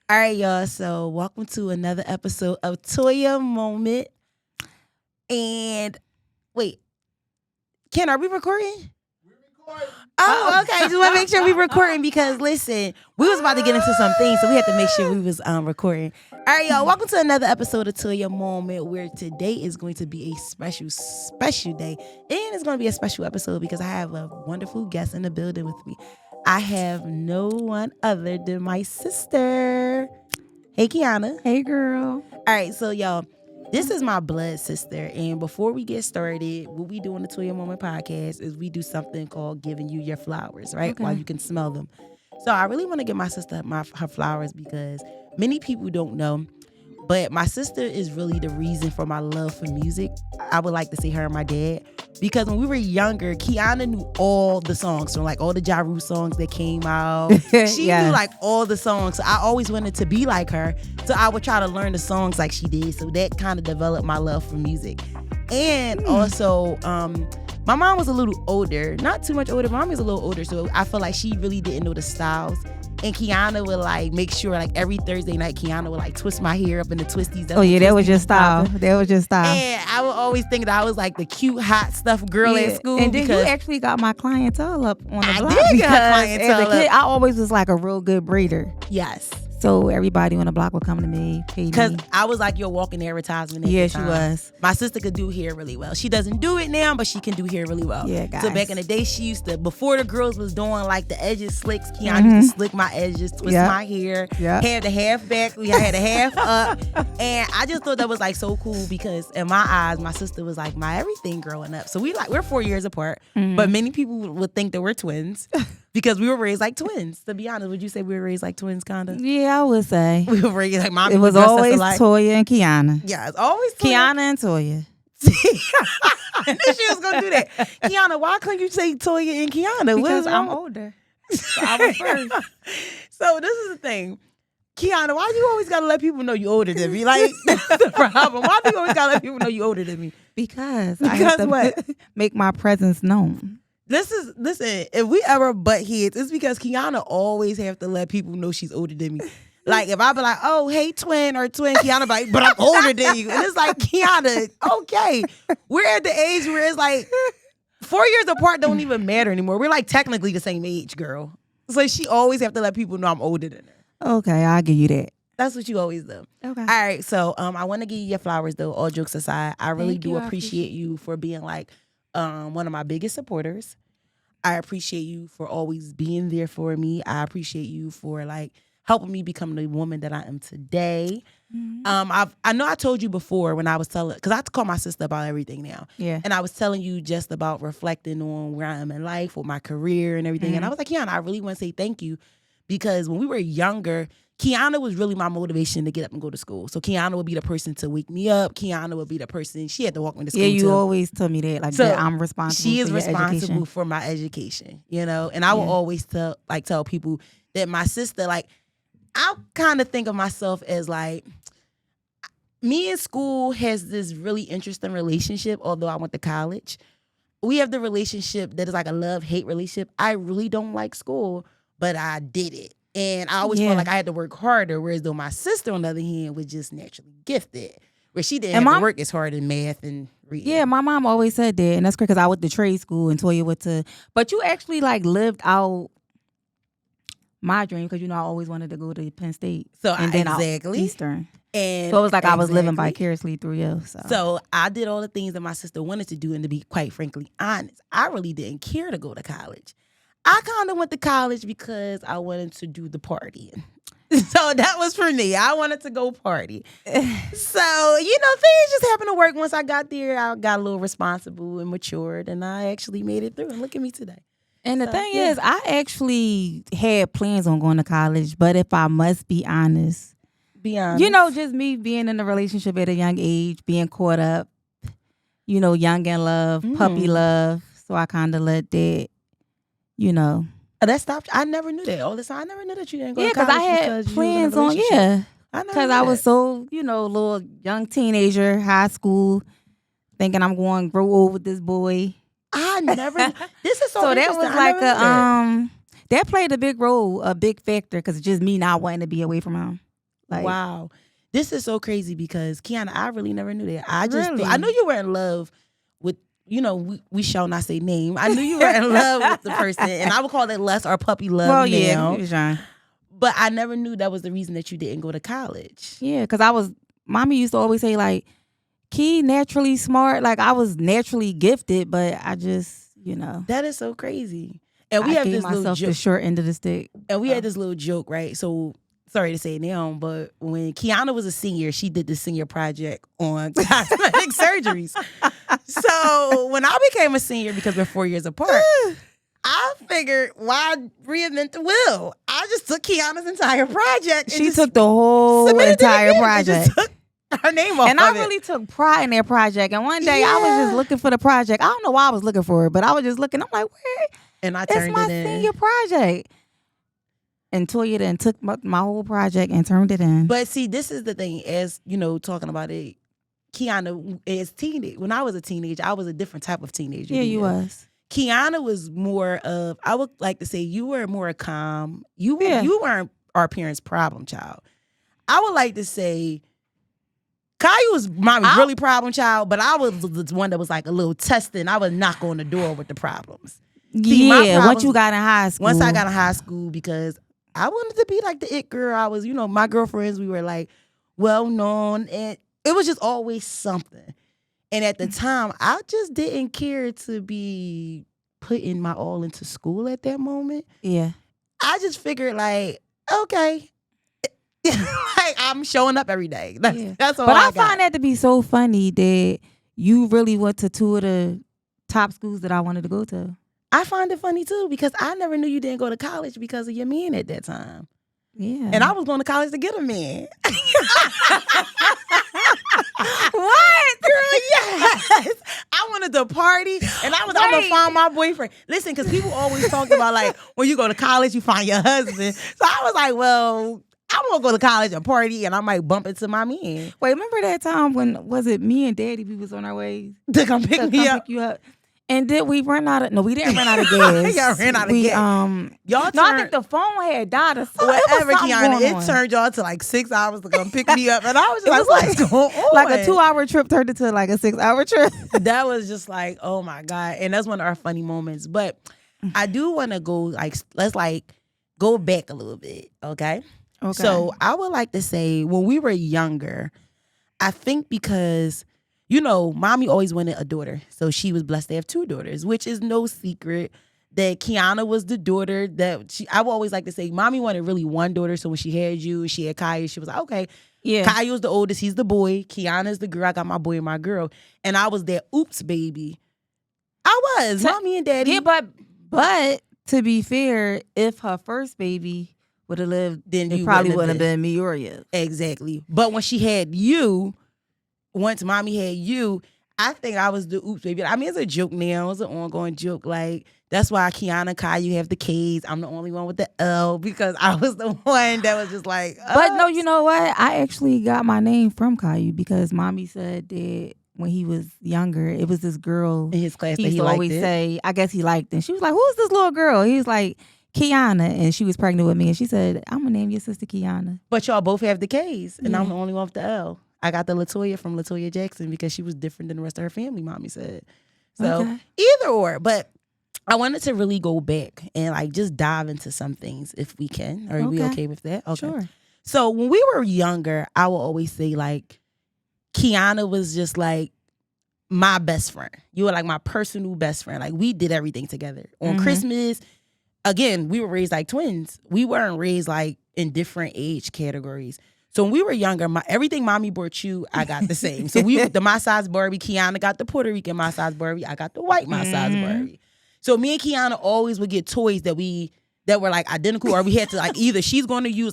All right, y'all. So, welcome to another episode of Toya Moment. And wait, Ken, are we recording? Oh, okay. Just want to make sure we recording because listen, we was about to get into some things, so we had to make sure we was recording. All right, y'all. Welcome to another episode of Toya Moment, where today is going to be a special day, and it's going to be a special episode because I have a wonderful guest in the building with me. I have no one other than my sister. Hey, Kiana. Hey, girl. All right, so y'all, this is my blood sister. And before we get started, what we do on the Toya Moment podcast is we do something called giving you your flowers, right? Okay. While you can smell them. So I really want to give my sister her flowers because many people don't know, but my sister is really the reason for my love for music. I would like to say her and my dad. Because when we were younger, Kiana knew all the songs, so like all the Ja Rule songs that came out. She knew like all the songs. So I always wanted to be like her. So I would try to learn the songs like she did. So that kind of developed my love for music. And also, my mom was a little older, not too much older. Mom was a little older, so I feel like she really didn't know the styles. And Kiana would like make sure like every Thursday night, Kiana would like twist my hair up in the twisties. Oh yeah, that was your style. That was your style. And I would always think that I was like the cute, hot stuff girl at school. And then you actually got my clientele up on the block. I did get her clientele clientele as a kid, up. I always was like a real good braider. Yes. So everybody on the block would come to me, pay me. Because I was like your walking advertisement at Yeah, the she time. was. My sister could do hair really well. She doesn't do it now, but she can do hair really well. Yeah, guys. So back in the day, she used to, before the girls was doing like the edges slicks, Kiana used to slick my edges, twist my hair, have the half back, we had the half up. And I just thought that was like so cool because in my eyes, my sister was like my everything growing up. So we're 4 years apart, but many people would think that we're twins. Because we were raised like twins. To be honest, would you say we were raised like twins, kinda? Yeah, I would say. We were raised like mommy. It was always Toya and Kiana. Yeah, it's always Kiana and Toya. I knew she was gonna do that. Kiana, why couldn't you say Toya and Kiana? Because I'm older. So I was first. So this is the thing. Kiana, why do you always gotta let people know you older than me? Like, that's the problem. Why do you always gotta let people know you older than me? Because I have to what? make my presence known. Listen, if we ever butt heads, it's because Kiana always have to let people know she's older than me. Like, if I be like, oh, hey, twin, Kiana be like, but I'm older than you. And it's like, Kiana, okay. We're at the age where it's like, 4 years apart don't even matter anymore. We're like technically the same age, girl. So she always have to let people know I'm older than her. Okay, I'll give you that. That's what you always do. Okay. All right, so I want to give you your flowers, though, all jokes aside. I really Thank do you. appreciate you for being like one of my biggest supporters. I appreciate you for always being there for me. I appreciate you for like helping me become the woman that I am today. I know I told you before when I was telling, because I have to call my sister about everything now. Yeah. And I was telling you just about reflecting on where I am in life with my career and everything. And I was like, Kiana, I really want to say thank you because when we were younger, Kiana was really my motivation to get up and go to school. So Kiana would be the person to wake me up. Kiana would be the person, she had to walk me to school. Yeah, you too. always tell me that. Like So that I'm responsible. She is for your responsible education. for my education, you know? And I will always tell people that my sister, like, I kind of think of myself as like, me and school has this really interesting relationship, although I went to college. We have the relationship that is like a love-hate relationship. I really don't like school, but I did it. And I always felt like I had to work harder, whereas though my sister, on the other hand, was just naturally gifted, where she didn't have to work as hard in math and reading. Yeah, my mom always said that, and that's great because I went to trade school and Toya went to. But you actually like lived out my dream because I always wanted to go to Penn State. So and then Eastern. And so it was like I was living vicariously through you. So I did all the things that my sister wanted to do, and to be quite frankly honest, I really didn't care to go to college. I kind of went to college because I wanted to do the partying. So that was for me. I wanted to go party. So, things just happened to work. Once I got there, I got a little responsible and matured, and I actually made it through. And look at me today. And the thing is, I actually had plans on going to college, but if I must be honest, just me being in a relationship at a young age, being caught up, young in love, puppy love. So I kind of let that, That stopped. I never knew that. All this time, I never knew that you didn't go to college. Yeah, because I had plans on, because I was so, little young teenager, high school, thinking I'm going to grow old with this boy. I never. This is so that was like that played a big role, a big factor, because just me not wanting to be away from him. Like, wow. This is so crazy because Kiana, I really never knew that. I just really? I knew you were in love with, we shall not say name. I knew you were in love with the person, and I would call it lust or puppy love well, now. yeah, but I never knew that was the reason that you didn't go to college. Yeah, because mommy used to always say, like, Key naturally smart. Like, I was naturally gifted, but I just, That is so crazy. And we I have gave this little myself joke. the short end of the stick. And we had this little joke, right? So, sorry to say it now, but when Kiana was a senior, she did the senior project on cosmetic surgeries. So, when I became a senior, because we're 4 years apart, I figured, why reinvent the wheel? I just took Kiana's entire project. She took the whole entire project. Just took her name off and I really took pride in that project. And one day I was just looking for the project. I don't know why I was looking for it, but I was just looking. I'm like, where? And I turned it's my senior project. And Toya then took my whole project and turned it in. But see, this is the thing. As talking about it, Kiana, as teenage, when I was a teenager, I was a different type of teenager. Yeah, you was. Kiana was more of, I would like to say, you were more calm. You weren't our parents' problem child. I would like to say, Caillou was my really problem child, but I was the one that was like a little testing. I would knock on the door with the problems. See, once you got in high school. Once I got in high school, because I wanted to be like the it girl. I was, my girlfriends, we were like well known, and it was just always something. And at the time, I just didn't care to be putting my all into school at that moment. Yeah. I just figured like, okay. like I'm showing up every day. That's all. But I find that to be so funny that you really went to two of the top schools that I wanted to go to. I find it funny too because I never knew you didn't go to college because of your man at that time. Yeah. And I was going to college to get a man. What? Girl, yes. I wanted to party and I'm going to find my boyfriend. Listen, because people always talk about like when you go to college, you find your husband. So I was like, well, I want to go to college and party and I might bump into my man. Wait, remember that time when, was it me and Daddy, we was on our way to come pick you up? And did we run out of? No, we didn't run out of gas. Y'all ran out of gas. Y'all no, I think the phone had died or something. Whatever, Kiana. It turned y'all to like 6 hours to come pick me up, and I was just like, "What's going on?" Like a 2-hour trip turned into like a 6-hour trip. That was just like, oh my god, and that's one of our funny moments. But I do want to go let's go back a little bit, okay? Okay. So I would like to say when we were younger, I think because. Mommy always wanted a daughter. So she was blessed to have 2 daughters, which is no secret that Kiana was the daughter that I would always like to say, Mommy wanted really one daughter. So when she had you and she had Caillou, she was like, okay, yeah. Caillou's the oldest. He's the boy. Kiana's the girl. I got my boy and my girl. And I was that oops baby. I was. Mommy and Daddy. Yeah, but to be fair, if her first baby would have lived, then it probably wouldn't have been me or you. Exactly. But when she had you, once Mommy had you, I think I was the oops baby. I mean, it's a joke now. It's an ongoing joke. Like, that's why Kiana and Caillou have the K's. I'm the only one with the L because I was the one that was just like, oh. But no, you know what? I actually got my name from Caillou because Mommy said that when he was younger, it was this girl in his class he that used he to always say, I guess he liked it. She was like, who's this little girl? He was like, Kiana, and she was pregnant with me. And she said, I'm going to name your sister Kiana. But y'all both have the K's, and I'm the only one with the L. I got the Latoya from Latoya Jackson because she was different than the rest of her family, Mommy said. So either or. But I wanted to really go back and just dive into some things if we can. Are we okay with that? Okay. Sure. So when we were younger, I would always say Kiana was just my best friend. You were like my personal best friend. Like we did everything together. On Christmas, again, we were raised like twins. We weren't raised in different age categories. So when we were younger, everything Mommy bought you, I got the same. So the my size Barbie, Kiana got the Puerto Rican my size Barbie, I got the white my size Barbie. So me and Kiana always would get toys that were identical, or we had to either she's going to use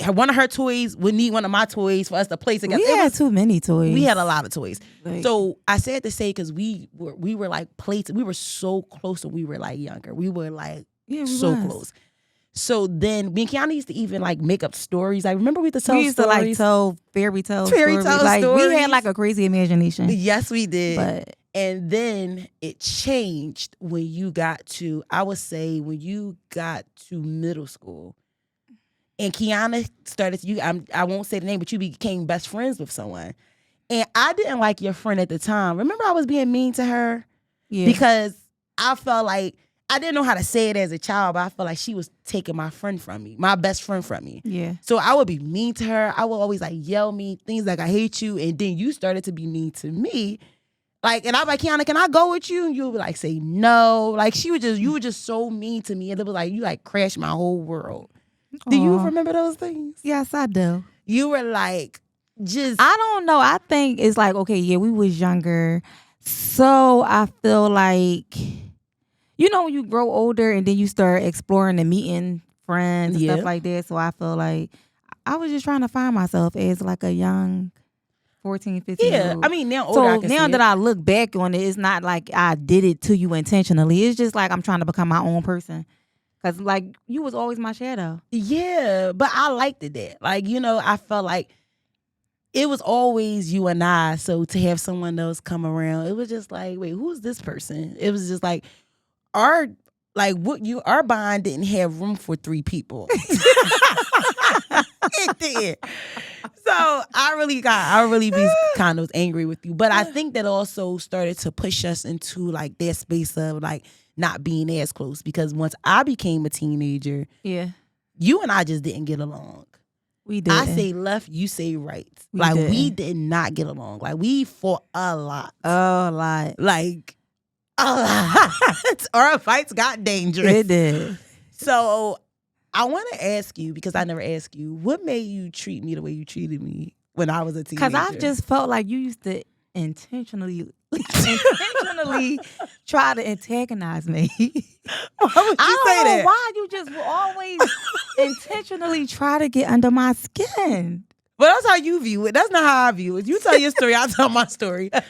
one of her toys would need one of my toys for us to play together. We had too many toys. We had a lot of toys. So I said to say because we were plates. We were so close when we were younger. We were so close. So then, me and Kiana used to even make up stories. Remember we used to tell stories. We used to tell fairy tale stories. We had a crazy imagination. Yes, we did. And then it changed when you got to, I would say, when you got to middle school. And Kiana started, I won't say the name, but you became best friends with someone. And I didn't like your friend at the time. Remember I was being mean to her? Yeah. Because I felt like, I didn't know how to say it as a child, but I felt like she was taking my friend from me, my best friend from me. Yeah. So I would be mean to her. I would always like yell me things like, I hate you. And then you started to be mean to me. Like, and I'm like, Kiana, can I go with you? And you would like say no. Like you were just so mean to me. And it was like, you like crashed my whole world. Do you remember those things? Yes, I do. You were like, I don't know. I think it's like, okay, yeah, we was younger. So I feel like, when you grow older and then you start exploring and meeting friends and stuff like that. So I feel like I was just trying to find myself as like a young 14, 15 year old. I mean, now older, so now that I look back on it, it's not like I did it to you intentionally. It's just like I'm trying to become my own person. Because, like, you was always my shadow. Yeah, but I liked it that. Like, I felt like it was always you and I. So to have someone else come around, it was just like, wait, who's this person? It was just like, our bond didn't have room for 3 people. It did. So I really be kind of angry with you. But I think that also started to push us into like that space of like not being as close, because once I became a teenager, you and I just didn't get along. We did. I say left, you say right. We did not get along. Like we fought a lot. A lot. Like a lot. Our fights got dangerous. It did. So I want to ask you, because I never asked you, what made you treat me the way you treated me when I was a teenager? Because I just felt like you used to intentionally try to antagonize me. Why would you say that? Why you just will always intentionally try to get under my skin. But that's how you view it. That's not how I view it. You tell your story, I'll tell my story. You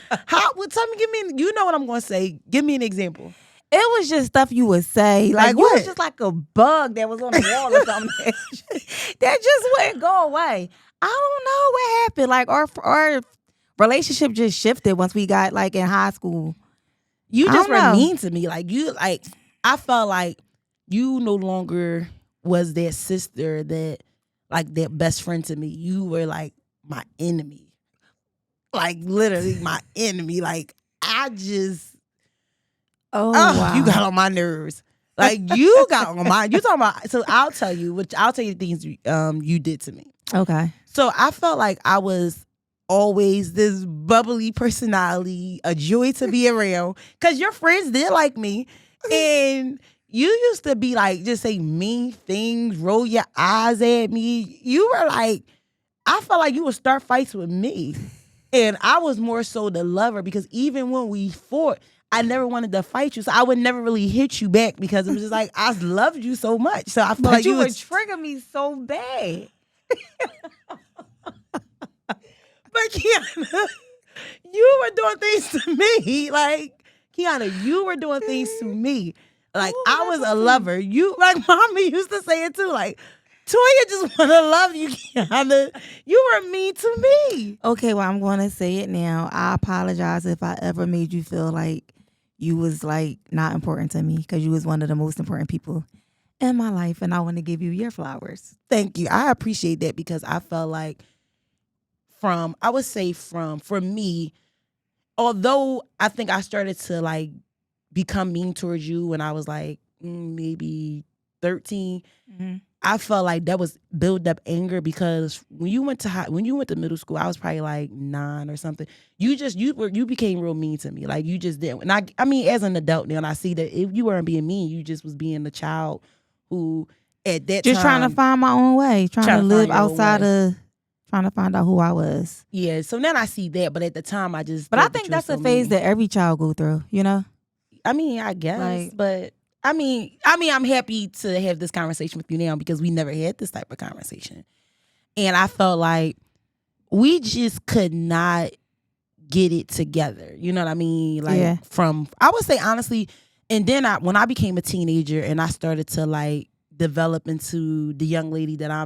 know what I'm going to say. Give me an example. It was just stuff you would say. Like you what? was just like a bug that was on the wall or something. That just wouldn't go away. I don't know what happened. Like our relationship just shifted once we got like in high school. You just were mean to me. I felt like you no longer was that sister that best friend to me. You were like my enemy. Like literally my enemy. Like I just wow. You got on my nerves. Like you got on my. You talking about? So I'll tell you the things you did to me. Okay. So I felt like I was always this bubbly personality, a joy to be around, because your friends did like me, and you used to be like just say mean things, roll your eyes at me. You were like, I felt like you would start fights with me, and I was more so the lover, because even when we fought, I never wanted to fight you, so I would never really hit you back, because it was just like I loved you so much. So I felt like you would trigger me so bad. But Kiana, you were doing things to me. Like Kiana, you were doing things to me. Like I was a lover. You, like mommy used to say it too. Like Toya just want to love you, Kiana. You were mean to me. Okay, well I'm going to say it now. I apologize if I ever made you feel like you was like not important to me, because you was one of the most important people in my life, and I want to give you your flowers. Thank you. I appreciate that, because I felt like for me, although I think I started to like become mean towards you when I was like maybe 13, I felt like that was build up anger, because when you went to middle school, I was probably like 9 or something. You became real mean to me. Like you just didn't. And I mean, as an adult now, and I see that if you weren't being mean, you just was being a child who at that just time trying to find my own way, trying to live outside of trying to find out who I was. Yeah. So now I see that, but at the time I just. But I think that's a phase that every child go through. You know. I mean, I guess, but. I mean, I'm happy to have this conversation with you now, because we never had this type of conversation. And I felt like we just could not get it together. You know what I mean? Like I would say honestly, and then when I became a teenager and I started to like develop into the young lady that I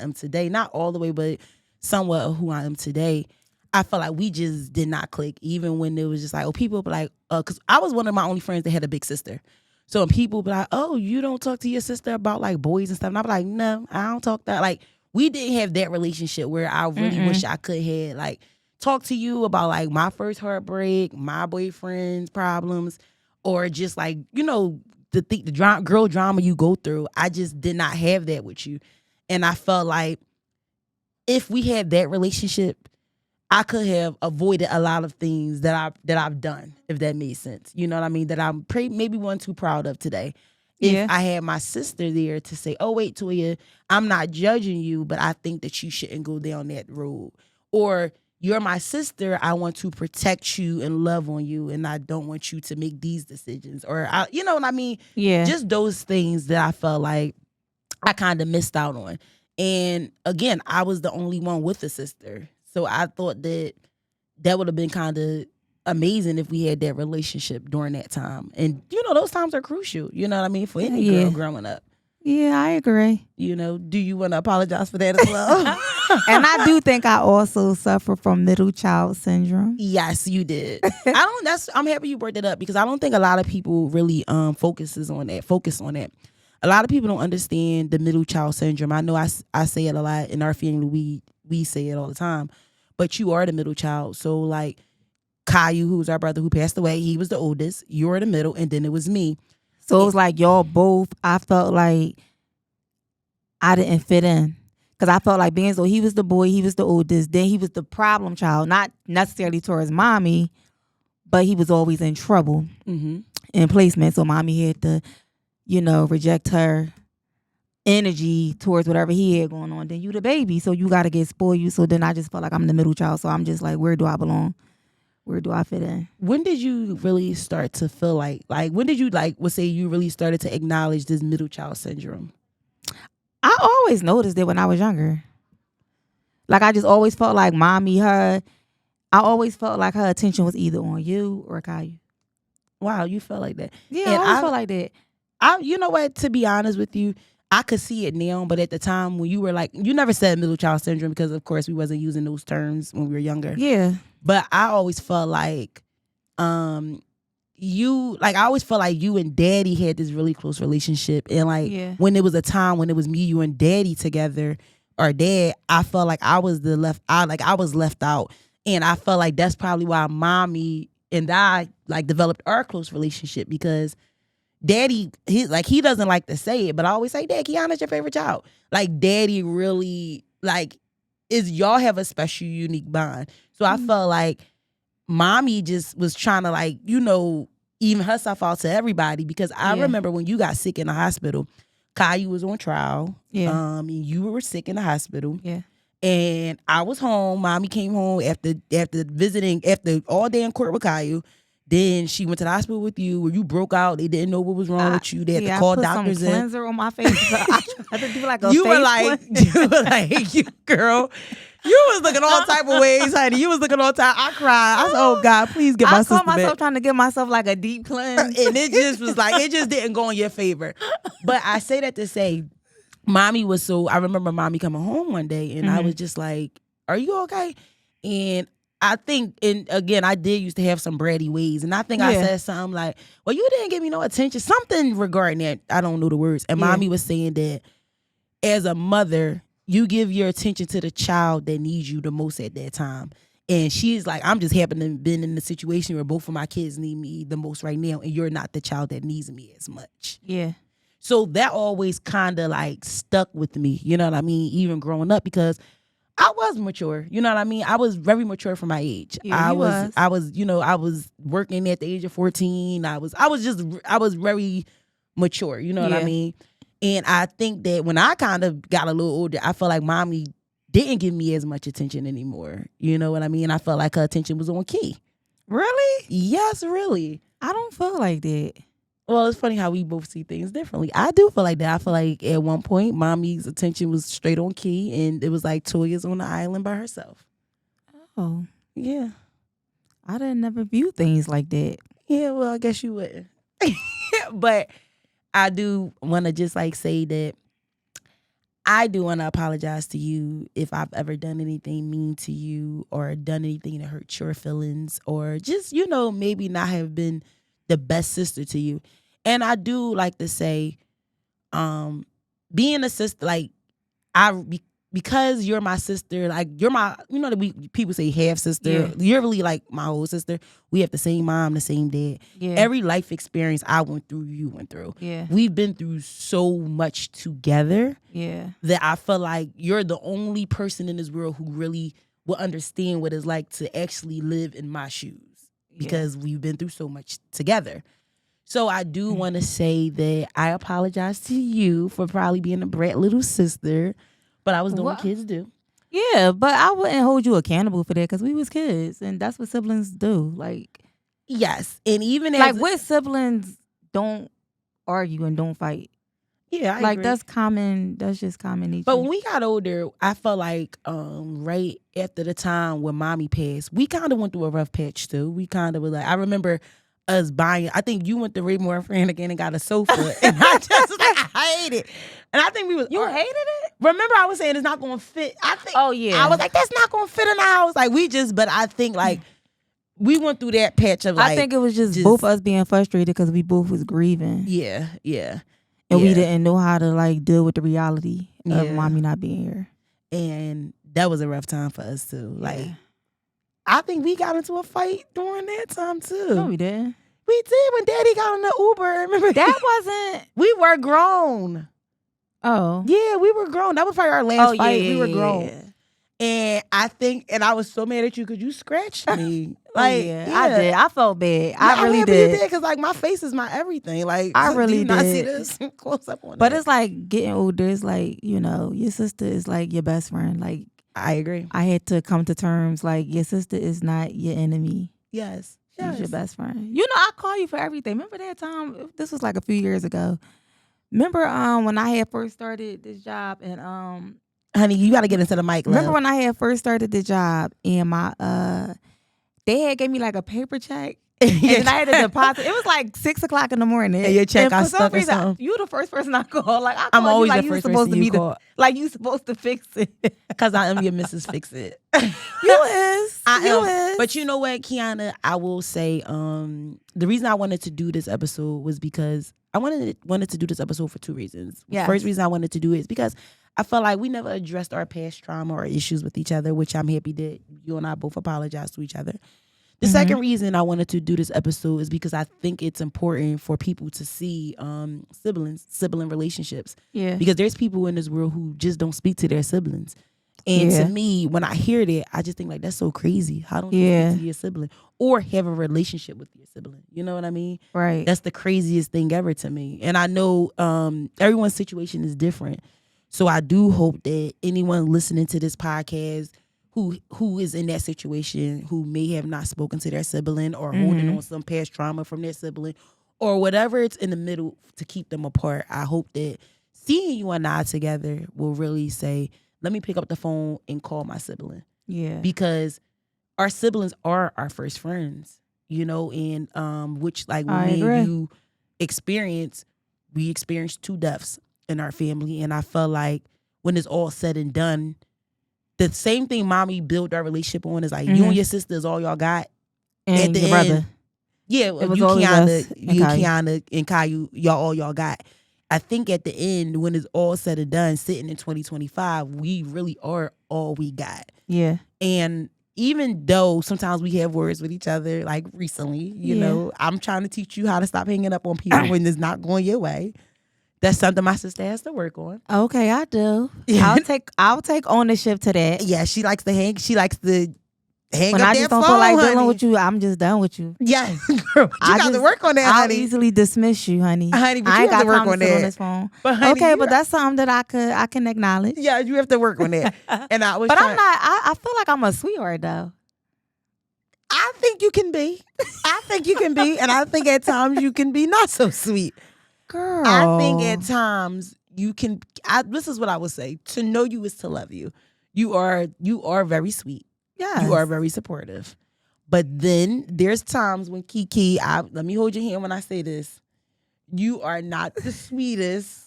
am today, not all the way, but somewhat of who I am today, I felt like we just did not click, even when it was just like, people were like, because I was one of my only friends that had a big sister. So when people be like, oh, you don't talk to your sister about like boys and stuff, and I'm like, no, I don't talk that. Like, we didn't have that relationship where I really wish I could have like talk to you about like my first heartbreak, my boyfriend's problems, or just like, the girl drama you go through. I just did not have that with you. And I felt like if we had that relationship, I could have avoided a lot of things that I've done, if that made sense. You know what I mean? That I'm maybe one too proud of today. If I had my sister there to say, oh, wait, Toya, I'm not judging you, but I think that you shouldn't go down that road. Or you're my sister, I want to protect you and love on you, and I don't want you to make these decisions. Or, you know what I mean? Yeah. Just those things that I felt like I kind of missed out on. And again, I was the only one with a sister. So I thought that would have been kind of amazing if we had that relationship during that time. And, those times are crucial, you know what I mean, for any girl growing up. Yeah, I agree. Do you want to apologize for that as well? And I do think I also suffer from middle child syndrome. Yes, you did. I'm happy you brought that up because I don't think a lot of people really focus on that. A lot of people don't understand the middle child syndrome. I know I say it a lot in our family. We say it all the time. But you are the middle child. So like Caillou, who's our brother who passed away, he was the oldest. You were the middle, and then it was me. So it was like y'all both, I felt like I didn't fit in. Because I felt like being so he was the boy, he was the oldest. Then he was the problem child, not necessarily towards mommy, but he was always in trouble in placement. So mommy had to, reject her energy towards whatever he had going on. Then you the baby, so you got to get spoiled. So then I just felt like I'm the middle child. So I'm just like, where do I belong? Where do I fit in? When did you really start to feel like when did you you really started to acknowledge this middle child syndrome? I always noticed it when I was younger. Like I just always felt like I always felt like her attention was either on you or Caillou. Wow, you felt like that. Yeah, I always felt like that. You know what, to be honest with you, I could see it now, but at the time when you were like, you never said middle child syndrome because of course we wasn't using those terms when we were younger. Yeah. But I always felt like I always felt like you and Daddy had this really close relationship. And when it was a time when it was me, you and Daddy together, or Dad, I felt like I was I was left out. And I felt like that's probably why Mommy and I developed our close relationship, because Daddy, he doesn't like to say it, but I always say, Dad, Kiana's your favorite child. Like Daddy really y'all have a special, unique bond. So I felt like Mommy just was trying to even herself out to everybody, because I remember when you got sick in the hospital, Caillou was on trial. Yeah. And you were sick in the hospital. Yeah. And I was home. Mommy came home after visiting, after all day in court with Caillou. Then she went to the hospital with you, where you broke out. They didn't know what was wrong with you. They had to call doctors in. I put some cleanser on my face. I tried to do like a you face were like, you girl, you was looking all type of ways, honey. You was looking all type. I cried. I said, oh God, please get my sister back. I caught myself trying to give myself like a deep cleanse, and it just was it just didn't go in your favor. But I say that to say, Mommy was so. I remember Mommy coming home one day, and I was just like, "Are you okay?" And I think, and again, I did used to have some bratty ways, and I think I said something like, "Well, you didn't give me no attention," something regarding that. I don't know the words. And Mommy was saying that as a mother, you give your attention to the child that needs you the most at that time. And she's like, I'm just happen to been in the situation where both of my kids need me the most right now, and you're not the child that needs me as much. Yeah. So that always kind of stuck with me, you know what I mean, even growing up, because I was mature, you know what I mean? I was very mature for my age. Yeah, I was working at the age of 14. I was very mature, you know what I mean? And I think that when I kind of got a little older, I felt like Mommy didn't give me as much attention anymore. You know what I mean? I felt like her attention was on key. Really? Yes, really. I don't feel like that. Well, it's funny how we both see things differently. I do feel like that. I feel like at one point, Mommy's attention was straight on key, and it was like Toya's on the island by herself. Oh. Yeah. I didn't never view things like that. Yeah, well, I guess you wouldn't. But I do want to just say that I do want to apologize to you if I've ever done anything mean to you, or done anything to hurt your feelings, or just, maybe not have been the best sister to you. And I do like to say, being a sister, like because you're my sister, like you're my, people say half sister. Yeah. You're really like my whole sister. We have the same mom, the same dad. Yeah. Every life experience I went through, you went through. Yeah. We've been through so much together. Yeah. That I feel like you're the only person in this world who really will understand what it's like to actually live in my shoes, because we've been through so much together. So I do want to say that I apologize to you for probably being a brat little sister, but I was doing what kids do. Yeah, but I wouldn't hold you accountable for that because we was kids, and that's what siblings do. Like, yes, and even as like with siblings don't argue and don't fight. Yeah, I like agree. That's common. That's just common nature. But when we got older, I felt like right after the time when mommy passed, we kind of went through a rough patch too. We kind of were like, I remember us buying. I think you went to Raymore and Fran again and got a sofa, and I just was like, I hate it. And I think we was hated it. Remember, I was saying it's not going to fit. I think. Oh yeah. I was like, that's not going to fit in the house. Like but I think like we went through that patch of like. I think it was just both us being frustrated because we both was grieving. Yeah, yeah. And we didn't know how to like deal with the reality of mommy not being here. And that was a rough time for us too. Like, I think we got into a fight during that time too. No, we didn't. We did when Daddy got on the Uber. Remember that wasn't. We were grown. Oh yeah, we were grown. That was probably our last fight. We were grown. Yeah. And I was so mad at you because you scratched me. I did. I felt bad. I really did. Because like my face is my everything. Like I really did. Not see this close up on. But it's like getting older. It's like your sister is like your best friend. Like I agree. I had to come to terms like your sister is not your enemy. Yes, she's your best friend. I call you for everything. Remember that time? This was like a few years ago. Remember when I had first started this job and honey, you got to get into the mic. Remember when I had first started the job and my they had gave me like a paper check and then I had to deposit. It was like 6:00 in the morning. And your check got stuck or something. You the first person I called. Like I I'm always you like the you first supposed person to you be call. like you supposed to fix it. Because I am your Mrs. Fix It. You is. I am. But you know what, Kiana? I will say the reason I wanted to do this episode was because I wanted to do this episode for two reasons. Yes. First reason I wanted to do it is because I felt like we never addressed our past trauma or issues with each other, which I'm happy that you and I both apologize to each other. The second reason I wanted to do this episode is because I think it's important for people to see sibling relationships. Yeah. Because there's people in this world who just don't speak to their siblings. And to me, when I hear that, I just think like, that's so crazy. How don't you speak to your sibling or have a relationship with your sibling? You know what I mean? Right. That's the craziest thing ever to me. And I know everyone's situation is different. So I do hope that anyone listening to this podcast who is in that situation, who may have not spoken to their sibling or holding on some past trauma from their sibling or whatever it's in the middle to keep them apart, I hope that seeing you and I together will really say, let me pick up the phone and call my sibling. Yeah. Because our siblings are our first friends, and which like when me and you we experienced 2 deaths in our family. And I felt like when it's all said and done, the same thing mommy built our relationship on is like you and your sister is all y'all got. And at the your end, brother. Yeah, it was Kiana and Caillou, y'all got. I think at the end, when it's all said and done, sitting in 2025, we really are all we got. Yeah. And even though sometimes we have words with each other, like recently, you know, I'm trying to teach you how to stop hanging up on people when it's not going your way. That's something my sister has to work on. Okay, I do. I'll take ownership to that. Yeah, she likes to hang. She likes to hang when up I that just don't phone, feel like honey. dealing with you, I'm just done with you. Yeah, girl, you got to work on that, I'll honey. easily dismiss you, honey. Honey, but I you ain't have got to work time on to sit that. on this phone. But honey, okay, but that's something that I can acknowledge. Yeah, you have to work on that. And I was. But I'm not. I feel like I'm a sweetheart though. I think you can be. And I think at times you can be not so sweet. Girl. I think at times you can. This is what I would say. To know you is to love you. You are very sweet. Yeah. You are very supportive. But then there's times when Kiki, let me hold your hand when I say this. You are not the sweetest.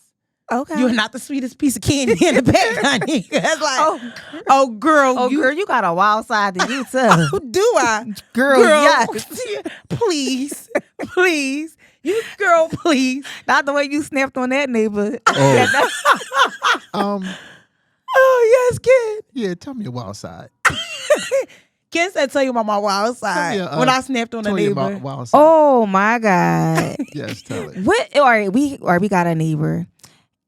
Okay. You're not the sweetest piece of candy in the bag, honey. It's like, oh girl, you got a wild side to you too. Oh, do I? Girl, yes. Please. Please. You girl, please. Not the way you snapped on that neighbor. Oh, yes, kid. Yeah, tell me a wild side. Ken said, tell you about my wild side when I snapped on the neighbor. Wild side. Oh, my God. Yes, tell it. All right, we got a neighbor.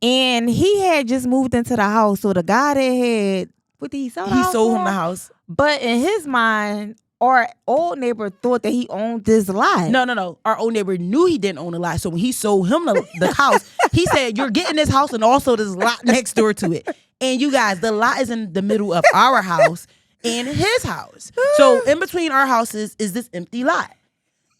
And he had just moved into the house. So the guy that had, what did he sell the house? He sold him the house. But in his mind, our old neighbor thought that he owned this lot. No. Our old neighbor knew he didn't own the lot. So when he sold him the house, he said, you're getting this house and also this lot next door to it. And you guys, the lot is in the middle of our house and his house. So in between our houses is this empty lot.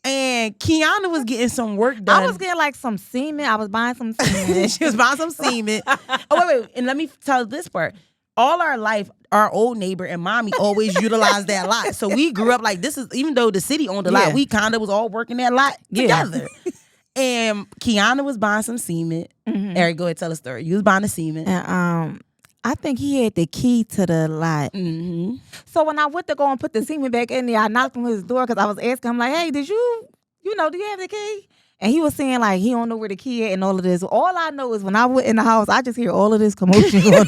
And Kiana was getting some work done. I was getting like some semen. I was buying some semen. She was buying some semen. Oh, wait. And let me tell this part. All our life, our old neighbor and mommy always utilized that lot. So we grew up like this is, even though the city owned the lot, we kind of was all working that lot together. And Kiana was buying some semen. Mm-hmm. Eric, go ahead, tell a story. You was buying the semen. And I think he had the key to the lot. Mm-hmm. So when I went to go and put the semen back in there, I knocked on his door because I was asking him like, hey, did you do you have the key? And he was saying like he don't know where the key at and all of this. All I know is when I went in the house, I just hear all of this commotion going on.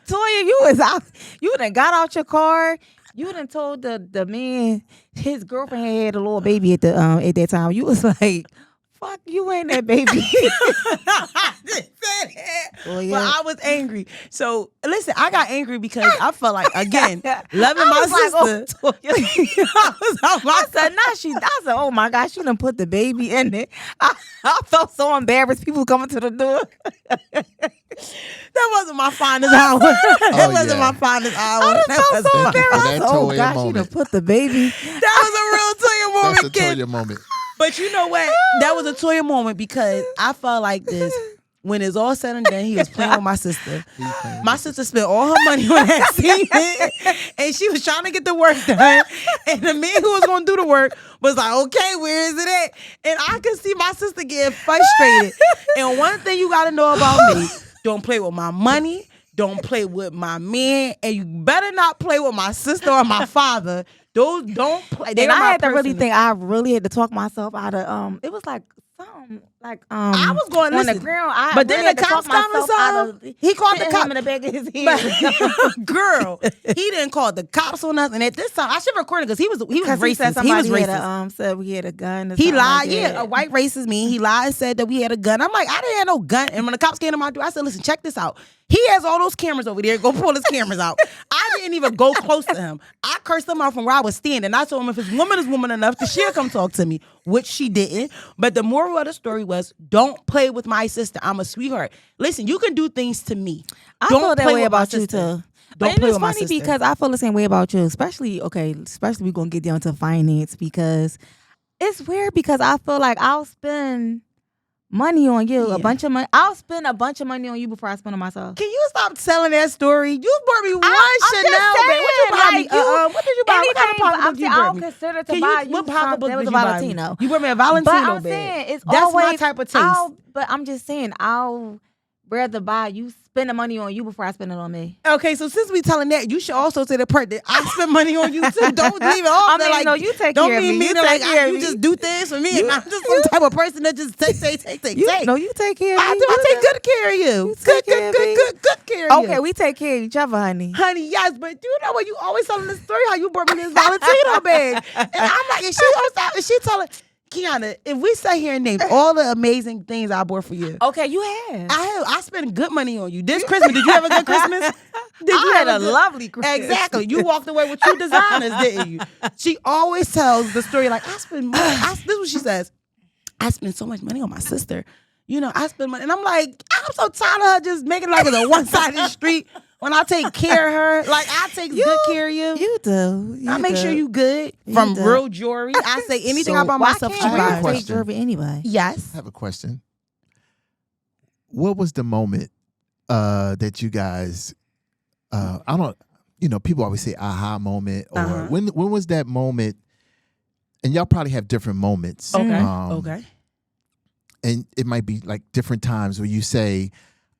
Toya, you done got out your car. You done told the man his girlfriend had a little baby at that time. You was like, fuck, you ain't that baby. I didn't say that. Well, yeah. But I was angry. So listen, I got angry because I felt like, again, loving my sister. Like, I said, oh my gosh, you done put the baby in it. I felt so embarrassed. People coming to the door. That wasn't my finest hour. That wasn't my finest hour. I felt so embarrassed. Oh gosh, you done put the baby. That was a real Toya moment. That's a Toya moment. But you know what? That was a Toya moment because I felt like this. When it's all said and done, he was playing with my sister. My sister spent all her money on that semen, and she was trying to get the work done. And the man who was going to do the work was like, okay, where is it at? And I could see my sister getting frustrated. And one thing you got to know about me, don't play with my money, don't play with my man, and you better not play with my sister or my father. Those don't play. And I had to really think. I really had to talk myself out of. It was like something like I was going on listen, the ground. but then the cops come or something. He called the cops in the back of his head. Girl, he didn't call the cops on us. And at this time, I should record it because he was racist. He was racist. Said we had a gun. He lied. Like a white racist me. He lied and said that we had a gun. I'm like, I didn't have no gun. And when the cops came to my door, I said, listen, check this out. He has all those cameras over there. Go pull his cameras out. I didn't even go close to him. I cursed him out from where I was standing. I told him if his woman is woman enough, she'll come talk to me, which she didn't. But the moral of the story was, don't play with my sister. I'm a sweetheart. Listen, you can do things to me. I don't feel that play way with about my you sister. too. Don't play with my sister. It's funny because I feel the same way about you, especially we're gonna get down to finance because it's weird because I feel like I'll spend money on you, a bunch of money. I'll spend a bunch of money on you before I spend on myself. Can you stop telling that story? You bought me one Chanel bag. What you buy me? What did you buy? What kind of pocketbook you bought me? I don't consider to buy you what pocketbook something. That was did a you buy Valentino. Me? You bought me a Valentino but I'm bag. saying it's That's always my type of taste. But I'm just saying I'll rather buy you spend the money on you before I spend it on me. Okay, so since we telling that, you should also say the part that I spend money on you too. Don't leave it off. I mean, like, no, you take don't care of me. mean You like you just do things for me. And I'm just some type of person that just take. No, you take care of me. I take good care of you. Good care of you. Okay, we take care of each other, honey. Honey, yes, but you know what? You always telling the story how you brought me this Valentino bag. And I'm like, and she telling Kiana, if we sit here and name all the amazing things I bought for you. Okay, you have. I spent good money on you. This Christmas, did you have a good Christmas? I had a lovely Christmas. Exactly. You walked away with 2 designers, didn't you? She always tells the story like, I spend money. This is what she says. I spend so much money on my sister. You know, I spend money. And I'm like, I'm so tired of her just making it like it's a one-sided street. When I take care of her, like I take good care of you. You do. I make sure you good from real jewelry. I say anything about myself. She buys fake jewelry anyway. Yes. I have a question. What was the moment that you guys? People always say aha moment, or when was that moment? And y'all probably have different moments. Okay. Okay. And it might be like different times where you say,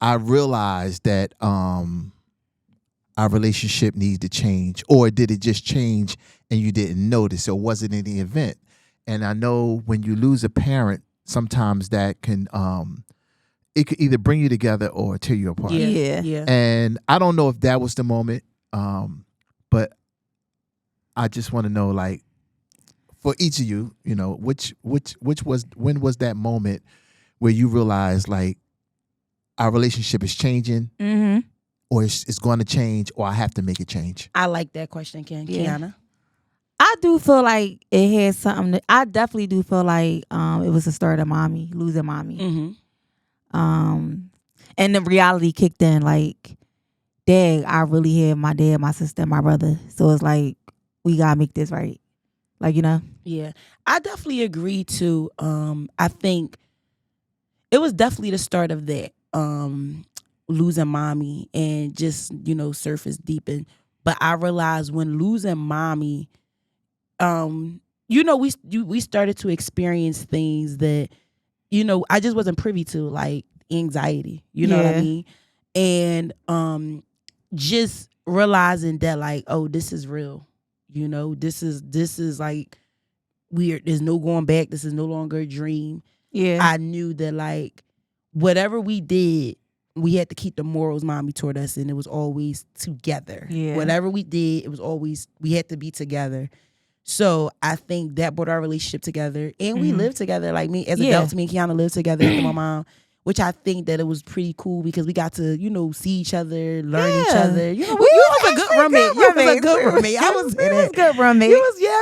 I realized that our relationship needs to change, or did it just change and you didn't notice, or was it any event? And I know when you lose a parent, sometimes that can it could either bring you together or tear you apart. Yeah. And I don't know if that was the moment, but I just want to know, like, for each of you, you know, which was, when was that moment where you realized, like, our relationship is changing, or it's going to change, or I have to make it change? I like that question, Kiana. I do feel like it had something. I definitely do feel like it was the start of losing mommy. And the reality kicked in. Like, dang, I really had my dad, my sister, and my brother. So it's like, we gotta make this right. Like, you know. Yeah, I definitely agree too. I think it was definitely the start of that. Losing mommy and just, you know, surface deepen. But I realized when losing mommy, you know, we started to experience things that, you know, I just wasn't privy to, like anxiety. You know what I mean? And just realizing that, like, oh, this is real. You know, this is like weird. There's no going back. This is no longer a dream. Yeah. I knew that, like, whatever we did, we had to keep the morals mommy taught us, and it was always together. Yeah. Whatever we did, it was always, we had to be together. So I think that brought our relationship together, and we lived together. Like, me as adults, me and Kiana lived together with my mom, which I think that it was pretty cool because we got to, you know, see each other, learn each other. You know, you was a good roommate. You was a good roommate. I was we was good roommates.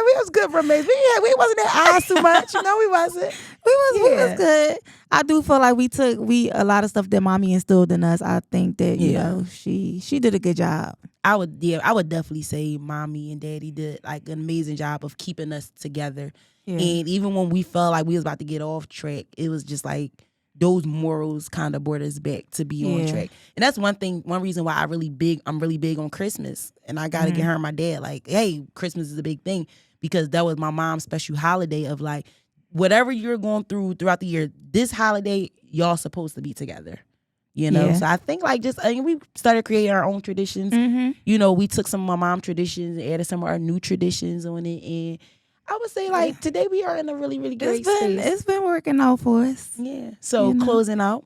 we was good roommates. We wasn't at odds too much. You know, we wasn't. We was good. I do feel like we a lot of stuff that mommy instilled in us. I think that, you know, she did a good job. I would definitely say mommy and daddy did like an amazing job of keeping us together. Yeah. And even when we felt like we was about to get off track, it was just like those morals kind of brought us back to be on track. And that's one reason why I'm really big on Christmas. And I gotta get her and my dad, like, hey, Christmas is a big thing, because that was my mom's special holiday of, like, whatever you're going throughout the year, this holiday, y'all supposed to be together. You know? So I think, like, we started creating our own traditions. You know, we took some of my mom's traditions and added some of our new traditions on it. And I would say, like, today we are in a really, really great space. It's been working out for us. Yeah. So, closing out,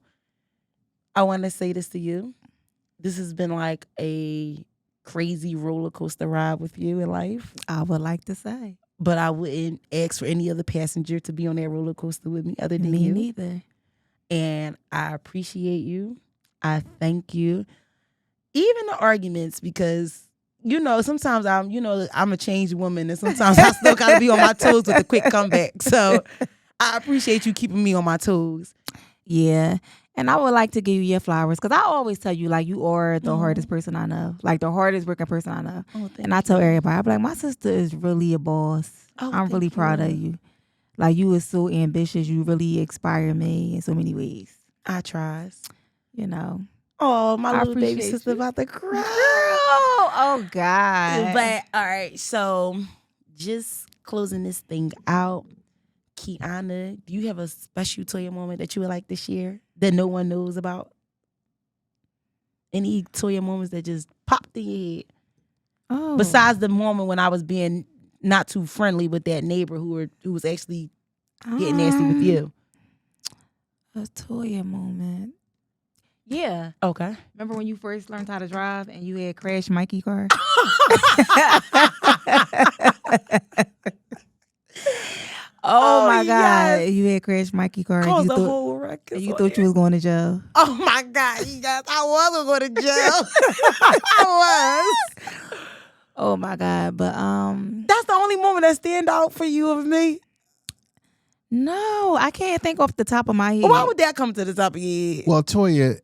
I want to say this to you. This has been like a crazy roller coaster ride with you in life. I would like to say. But I wouldn't ask for any other passenger to be on that roller coaster with me other than you. Me neither. And I appreciate you. I thank you. Even the arguments, because, you know, sometimes I'm a changed woman, and sometimes I still gotta be on my toes with a quick comeback. So I appreciate you keeping me on my toes. Yeah. And I would like to give you your flowers, because I always tell you, like, you are the hardest person I know, like the hardest working person I know. And I tell everybody, I'm like, my sister is really a boss. I'm really proud of you. Like, you are so ambitious. You really inspire me in so many ways. I tries. You know. Oh, my little baby sister about to cry. Girl, oh God. But all right, so just closing this thing out, Kiana, do you have a special Toya moment that you would like to share that no one knows about? Any Toya moments that just popped in your head? Oh. Besides the moment when I was being not too friendly with that neighbor who was actually getting nasty with you. A Toya moment. Yeah. Okay. Remember when you first learned how to drive and you had crashed Mikey's car? Oh my God. Yes. You had crashed Mikey's car. Caused the whole wreck. And you thought you was going to jail. Oh my God. You guys, I was going to jail. I was. Oh my God. But that's the only moment that stand out for you of me. No, I can't think off the top of my head. Why would that come to the top of your head? Well, Toya,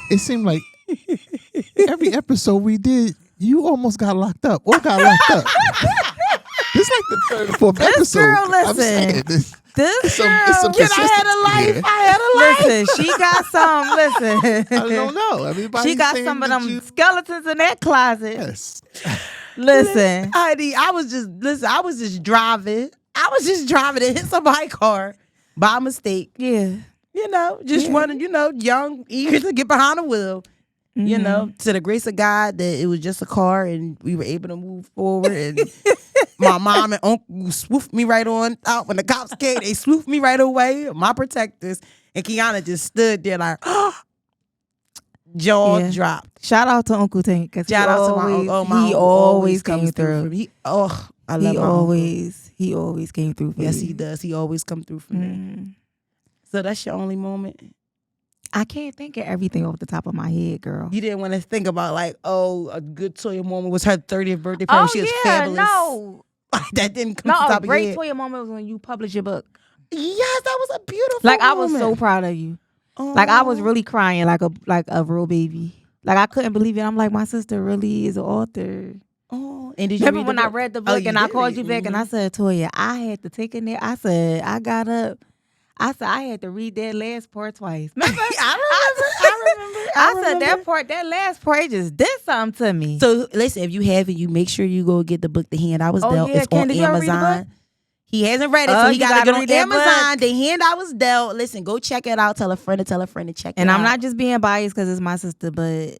it seemed like every episode we did, you almost got locked up or got locked up. This like the third or fourth episode. Girl, listen. This girl, I had a life. Yeah. I had a life. Listen, she got some. Listen, I don't know. Everybody she got some of them skeletons in that closet. Yes. Listen, I was just driving. I was just driving and hit somebody's car by mistake. Yeah. You know, just running, you know, young, eager to get behind the wheel. You know, to the grace of God that it was just a car and we were able to move forward. And my mom and uncle swooped me right on out. When the cops came, they swooped me right away, my protectors. And Kiana just stood there like, jaw dropped. Shout out to Uncle Tank. Shout out to my uncle. He always came through. For me. I love my uncle. He always came through for me. Yes, he does. He always come through for me. So that's your only moment? I can't think of everything off the top of my head, girl. You didn't want to think about like, a good Toya moment was her 30th birthday party. She was fabulous. No. That didn't come to the top of your head. A great Toya moment was when you published your book. Yes, that was a beautiful moment. I was so proud of you. Like I was really crying like a real baby. Like I couldn't believe it. I'm like, my sister really is an author. Oh, and did you remember when I read the book and I called you back and I said, Toya, I had to take a nap. I said, I got up. I said I had to read that last part twice. Remember? I said that last part, it just did something to me. So listen, if you haven't, you make sure you go get the book, The Hand I Was Dealt. It's on Amazon. He hasn't read it, so he got to get on Amazon. The Hand I Was Dealt. Listen, go check it out. Tell a friend to check it out. And I'm not just being biased because it's my sister, but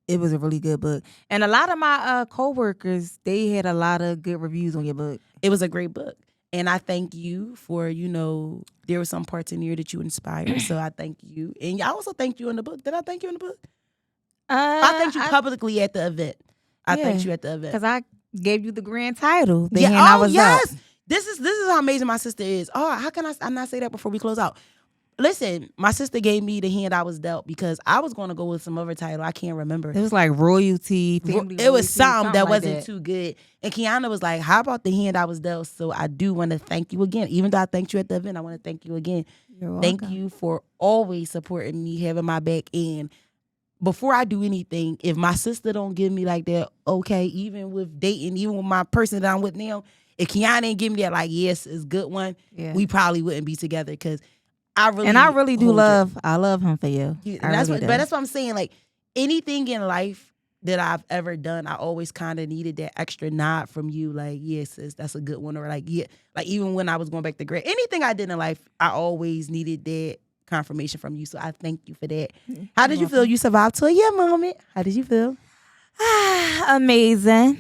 it was a really good book. And a lot of my co-workers, they had a lot of good reviews on your book. It was a great book. And I thank you for, there were some parts in here that you inspired. So I thank you. And I also thank you in the book. Did I thank you in the book? I thanked you publicly at the event. I thanked you at the event. Because I gave you the grand title. The Hand I Was Dealt. This is how amazing my sister is. Oh, how can I not say that before we close out? Listen, my sister gave me The Hand I Was Dealt because I was going to go with some other title. I can't remember. It was like royalty. It was something that wasn't too good. And Kiana was like, how about The Hand I Was Dealt? So I do want to thank you again. Even though I thanked you at the event, I want to thank you again. Thank you for always supporting me, having my back. And before I do anything, if my sister don't give me like that, okay, even with dating, even with my person that I'm with now, if Kiana didn't give me that, like, yes, it's a good one, we probably wouldn't be together because I really do love. I love him for you. But that's what I'm saying. Like anything in life that I've ever done, I always kind of needed that extra nod from you. Like, yes, sis, that's a good one. Or like, yeah, like even when I was going back to grad, anything I did in life, I always needed that confirmation from you. So I thank you for that. How did you feel? You survived to a moment. How did you feel? Amazing.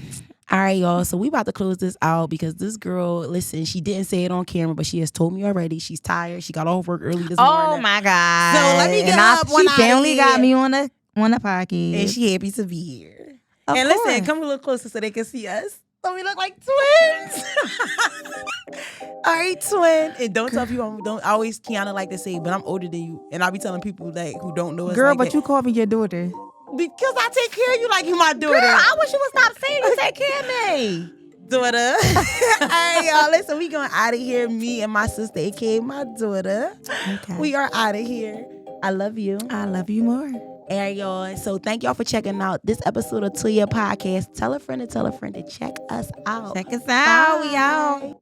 All right, y'all. So we about to close this out because this girl, listen, she didn't say it on camera, but she has told me already. She's tired. She got off work early this morning. Oh my God. So let me get up. She finally got me on the podcast. And she happy to be here. Of and course. Listen, come a little closer so they can see us. So we look like twins. All right, twin. And don't tell people, don't always Kiana like to say, but I'm older than you. And I'll be telling people like who don't know us. Girl, like but that. you call me your daughter. Because I take care of you like you my daughter. Girl, I wish you would stop saying you take care of me. Daughter. All right, y'all. Listen, we going out of here. Me and my sister, aka my daughter. Okay. We are out of here. I love you. I love you more. All right, y'all. So thank y'all for checking out this episode of Toya Podcast. Tell a friend to check us out. Check us out. Bye. We out.